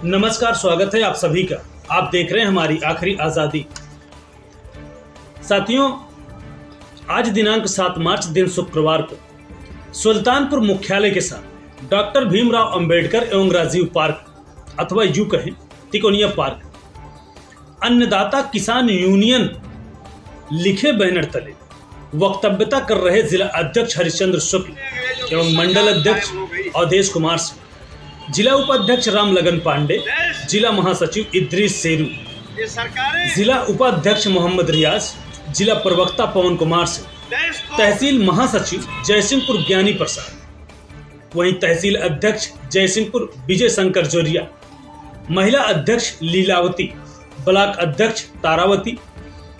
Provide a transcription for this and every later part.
नमस्कार, स्वागत है आप सभी का। आप देख रहे हैं हमारी आखिरी आज़ादी। साथियों, आज दिनांक 7 मार्च दिन शुक्रवार को सुल्तानपुर मुख्यालय के साथ डॉक्टर भीमराव अंबेडकर एवं राजीव पार्क अथवा यूं कहें तिकोनिया पार्क, अन्नदाता किसान यूनियन लिखे बैनर तले वक्तव्यता कर रहे जिला अध्यक्ष हरिश्चंद्र शुक्ल एवं मंडल अध्यक्ष अवधेश कुमार सिंह, जिला उपाध्यक्ष राम लगन पांडे, जिला महासचिव इद्रीस शेरू, जिला उपाध्यक्ष मोहम्मद रियाज, जिला प्रवक्ता पवन कुमार सिंह, तहसील महासचिव जयसिंहपुर ज्ञानी प्रसाद, वहीं तहसील अध्यक्ष जयसिंहपुर विजय शंकर जोरिया, महिला अध्यक्ष लीलावती, ब्लॉक अध्यक्ष तारावती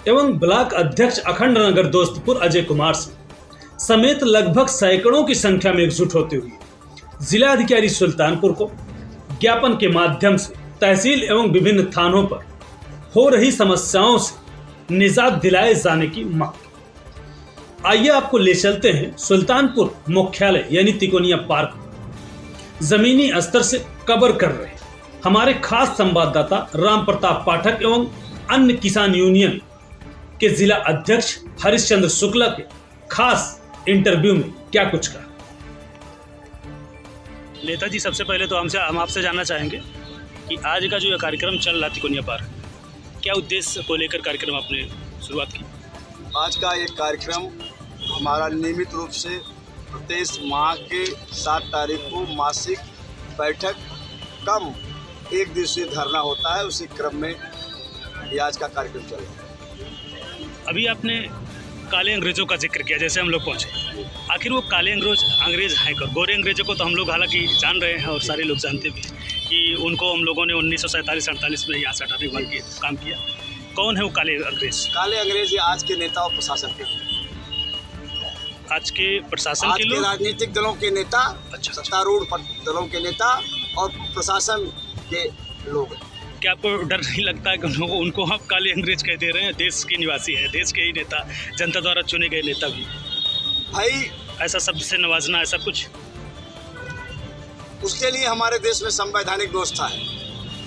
एवं ब्लॉक अध्यक्ष अखंड नगर दोस्तपुर अजय कुमार सिंह समेत लगभग सैकड़ों की संख्या में एकजुट होते हुए जिला अधिकारी सुल्तानपुर को ज्ञापन के माध्यम से तहसील एवं विभिन्न थानों पर हो रही समस्याओं से निजात दिलाए जाने की मांग। आइए आपको ले चलते हैं सुल्तानपुर मुख्यालय यानी तिकोनिया पार्क। जमीनी स्तर से कवर कर रहे हमारे खास संवाददाता राम प्रताप पाठक एवं अन्य किसान यूनियन के जिला अध्यक्ष हरिश्चंद्र शुक्ला के खास इंटरव्यू में क्या कुछ कहा। नेताजी, सबसे पहले तो हम आपसे जानना चाहेंगे कि आज का जो यह कार्यक्रम चल रहा तिकोनिया पार्क, क्या उद्देश्य को लेकर कार्यक्रम आपने शुरुआत की? आज का ये कार्यक्रम हमारा नियमित रूप से प्रत्येक माह के 7 तारीख को मासिक बैठक कम एक दिवसीय धरना होता है। उसी क्रम में ये आज का कार्यक्रम चल रहा है। अभी आपने काले अंग्रेजों का जिक्र किया, जैसे हम लोग पहुंचे, आखिर वो काले अंग्रेज हैं कौन? गोरे अंग्रेजों को तो हम लोग हालांकि जान रहे हैं और सारे लोग जानते भी कि उनको हम लोगों ने 1947-48 में यहाँ से हटाने के काम किया। कौन है वो काले अंग्रेज? काले अंग्रेज आज के नेता और प्रशासन के, आज के प्रशासन के लोग, राजनीतिक दलों के नेता, सत्तारूढ़ दलों के नेता और प्रशासन के लोग। क्या आपको डर नहीं लगता है कि उनको आप काले अंग्रेज कह दे रहे हैं? देश के निवासी है, देश के ही नेता, जनता द्वारा चुने गए नेता भी भाई ऐसा शब्द से नवाजना, ऐसा कुछ? उसके लिए हमारे देश में संवैधानिक व्यवस्था है।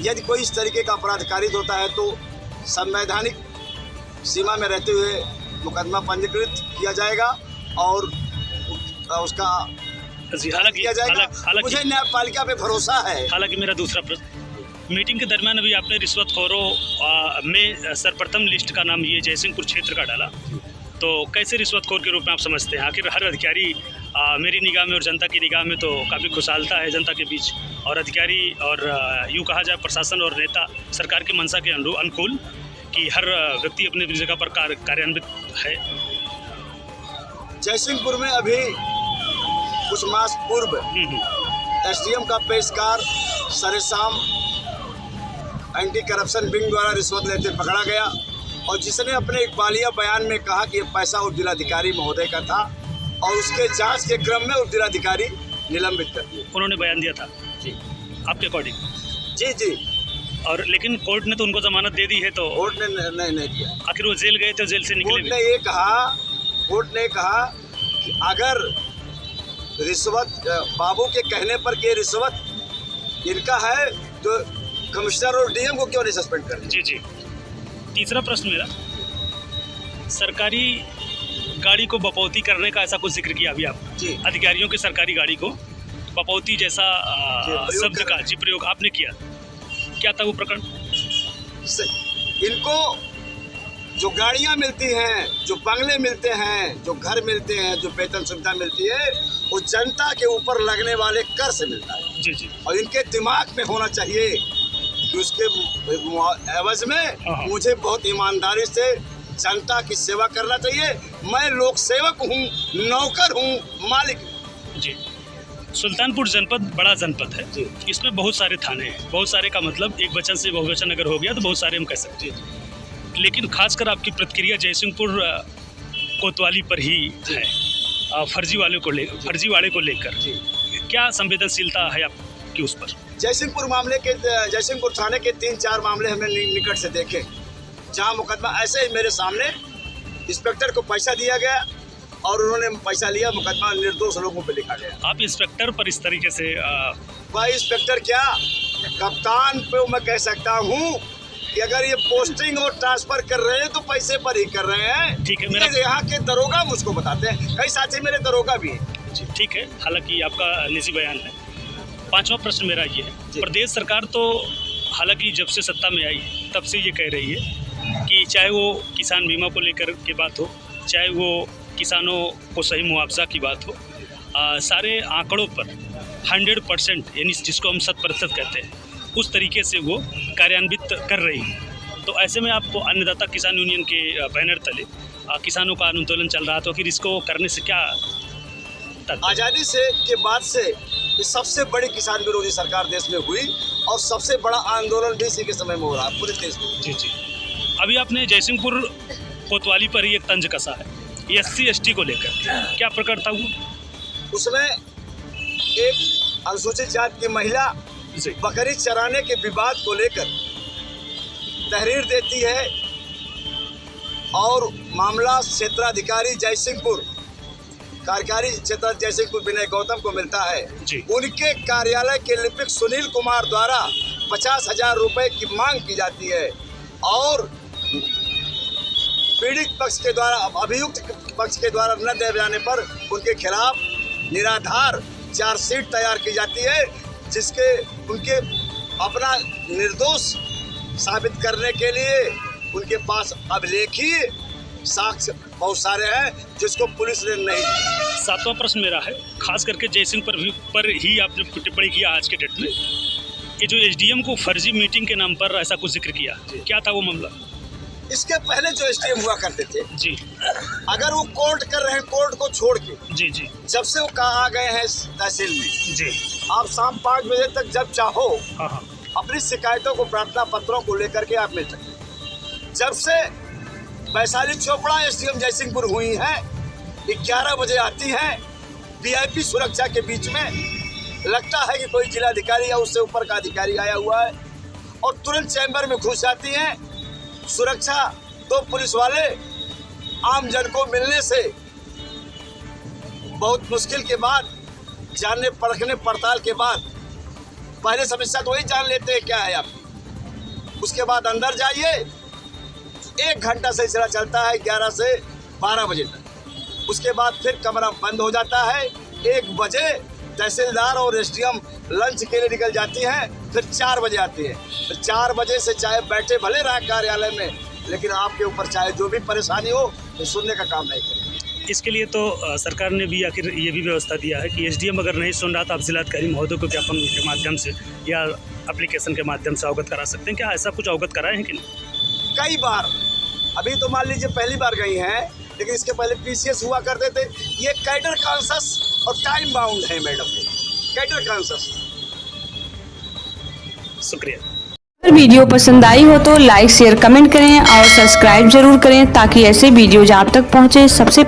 यदि कोई इस तरीके का अपराध कारित होता है तो संवैधानिक सीमा में रहते हुए मुकदमा पंजीकृत किया जाएगा और उसका किया जाएगा। मुझे न्यायपालिका पे भरोसा है। हालांकि मेरा दूसरा प्रश्न, मीटिंग के दरमियान अभी आपने रिश्वतखोरों में सर्वप्रथम लिस्ट का नाम ये जयसिंहपुर क्षेत्र का डाला, तो कैसे रिश्वतखोर के रूप में आप समझते हैं? आखिर हर अधिकारी मेरी निगाह में और जनता की निगाह में तो काफ़ी खुशहालता है जनता के बीच, और अधिकारी और यूँ कहा जाए प्रशासन और नेता सरकार की मंशा के अनुकूल कि हर व्यक्ति अपनी जगह पर कार्यान्वित है। जयसिंहपुर में अभी कुछ मास पूर्व एसडीएम का पेशकार सरेशाम एंटी करप्शन विंग द्वारा रिश्वत लेते पकड़ा गया, और जिसने अपने इकबालिया बयान में कहा कि ये पैसा उप जिलाधिकारी महोदय का था और उसके जांच के क्रम में उप जिलाधिकारी निलंबित कर दिए। उन्होंने बयान दिया था जी आपके अकॉर्डिंग? जी। और लेकिन कोर्ट ने तो उनको जमानत दे दी है, तो कोर्ट ने नहीं दिया। आखिर वो जेल गए थे, जेल से निकले? कोर्ट ने कहा कि अगर रिश्वत बाबू के कहने पर कि रिश्वत इनका है तो कमिश्नर और डीएम को क्यों नहीं सस्पेंड कर? जी। तीसरा प्रश्न मेरा, सरकारी गाड़ी को बपौती करने का ऐसा कुछ जिक्र किया अभी आप जी। अधिकारियों की सरकारी गाड़ी को बपौती जैसा शब्द का जी प्रयोग आपने किया, क्या था वो प्रकरण? इनको जो गाड़ियां मिलती हैं, जो बंगले मिलते हैं, जो घर मिलते हैं, जो वेतन सुविधा मिलती है, वो जनता के ऊपर लगने वाले कर से मिलता है। जी। और इनके दिमाग में होना चाहिए कि उसके एवज में मुझे बहुत ईमानदारी से जनता की सेवा करना चाहिए। मैं लोक सेवक हूँ, नौकर हूँ, मालिक हूँ। जी। सुल्तानपुर जनपद बड़ा जनपद है जी। इसमें बहुत सारे थाने हैं, बहुत सारे का मतलब एक वचन से बहुवचन अगर हो गया तो बहुत सारे हम कह सकते हैं, लेकिन खासकर आपकी प्रतिक्रिया जयसिंहपुर कोतवाली पर ही है, फर्जी वाले को लेकर क्या संवेदनशीलता है आपकी उस पर? जयसिंहपुर थाने के 3-4 मामले हमने निकट से देखे, जहां मुकदमा ऐसे ही मेरे सामने इंस्पेक्टर को पैसा दिया गया और उन्होंने पैसा लिया, मुकदमा निर्दोष लोगों पे लिखा गया। आप इंस्पेक्टर पर इस तरीके से भाई इंस्पेक्टर क्या, कप्तान पे मैं कह सकता हूँ कि अगर ये पोस्टिंग और ट्रांसफर कर रहे हैं तो पैसे पर ही कर रहे हैं। ठीक है, मेरा यहाँ के दरोगा मुझको बताते हैं, कई साथी मेरे दरोगा भी हैं। जी ठीक है, हालांकि आपका निजी बयान है। पांचवा प्रश्न मेरा ये है, प्रदेश सरकार तो हालांकि जब से सत्ता में आई तब से ये कह रही है कि चाहे वो किसान बीमा को लेकर के बात हो, चाहे वो किसानों को सही मुआवजा की बात हो, सारे आंकड़ों पर 100% यानी जिसको हम 100% कहते हैं उस तरीके से वो कार्यान्वित कर रही है। तो ऐसे में आपको अन्नदाता किसान यूनियन के बैनर तले किसानों का आंदोलन चल रहा, तो फिर इसको करने से क्या आज़ादी से के बाद से ये सबसे बड़ी किसान विरोधी सरकार देश में हुई और सबसे बड़ा आंदोलन भी इसी के समय में हो रहा है पूरे देश में। जी जी, अभी आपने जयसिंहपुर कोतवाली पर ही एक तंज कसा है SC/ST को लेकर, क्या प्रकट था वो? उसमें एक अनुसूचित जाति की महिला बकरी चराने के विवाद को लेकर तहरीर देती है और मामला क्षेत्राधिकारी जयसिंहपुर, कार्यकारी क्षेत्र जयसिंहपुर विनय गौतम को मिलता है। उनके कार्यालय के लिपिक सुनील कुमार द्वारा 50,000 रुपए की मांग की जाती है और पीड़ित पक्ष के द्वारा, अभियुक्त पक्ष के द्वारा न दे जाने पर उनके खिलाफ निराधार चार्जशीट तैयार की जाती है, जिसके उनके अपना निर्दोष साबित करने के लिए उनके पास अभिलेखीय साक्ष्य बहुत सारे हैं जिसको पुलिस ने नहीं। सातवां प्रश्न मेरा है, खास करके जयसिंह पर ही आपने टिप्पणी किया आज के डेट में, कि जो SDM को फर्जी मीटिंग के नाम पर ऐसा कुछ जिक्र किया, क्या था वो मामला? इसके पहले जो SDM हुआ करते थे जी, अगर वो कोर्ट कर रहे हैं, कोर्ट को छोड़ के जी जी, जब से वो कहा गए हैं तहसील में जी, आप शाम 5 बजे तक जब चाहो हाँ अपनी शिकायतों को, प्रार्थना पत्रों को लेकर के आप मिल सकते हैं। जब से वैशाली चोपड़ा SDM जयसिंहपुर हुई है, 11 बजे आती हैं, VIP सुरक्षा के बीच में लगता है कि कोई जिलाधिकारी या उससे ऊपर का अधिकारी आया हुआ है और तुरंत चैम्बर में घुस जाती हैं। सुरक्षा 2 पुलिस वाले आम जन को मिलने से बहुत मुश्किल के बाद, जानने परखने पड़ताल के बाद पहले समस्या तो वही जान लेते हैं क्या है आपकी, उसके बाद अंदर जाइए। 1 घंटा सिलसिला चलता है 11 से 12 बजे तक, उसके बाद फिर कमरा बंद हो जाता है। 1 बजे तहसीलदार और SDM लंच के लिए निकल जाती हैं, फिर 4 बजे आती हैं। फिर 4 बजे से चाहे बैठे भले रहा कार्यालय में, लेकिन आपके ऊपर चाहे जो भी परेशानी हो तो सुनने का काम नहीं करें। इसके लिए तो सरकार ने भी आखिर ये भी व्यवस्था दिया है कि SDM अगर नहीं सुन रहा तो आप जिलाधिकारी महोदय को ज्ञापन के माध्यम से या एप्लीकेशन के माध्यम से अवगत करा सकते हैं। क्या ऐसा कुछ अवगत कराए हैं कि नहीं? कई बार, अभी तो मान लीजिए पहली बार गई हैं, लेकिन इसके पहले PCS हुआ करते थे। ये कैडर कॉन्शस और टाइम बाउंड है मैडम, कैडर कॉन्शस। शुक्रिया। अगर वीडियो पसंद आई हो तो लाइक शेयर कमेंट करें और सब्सक्राइब जरूर करें ताकि ऐसे वीडियोज आप तक पहुंचे सबसे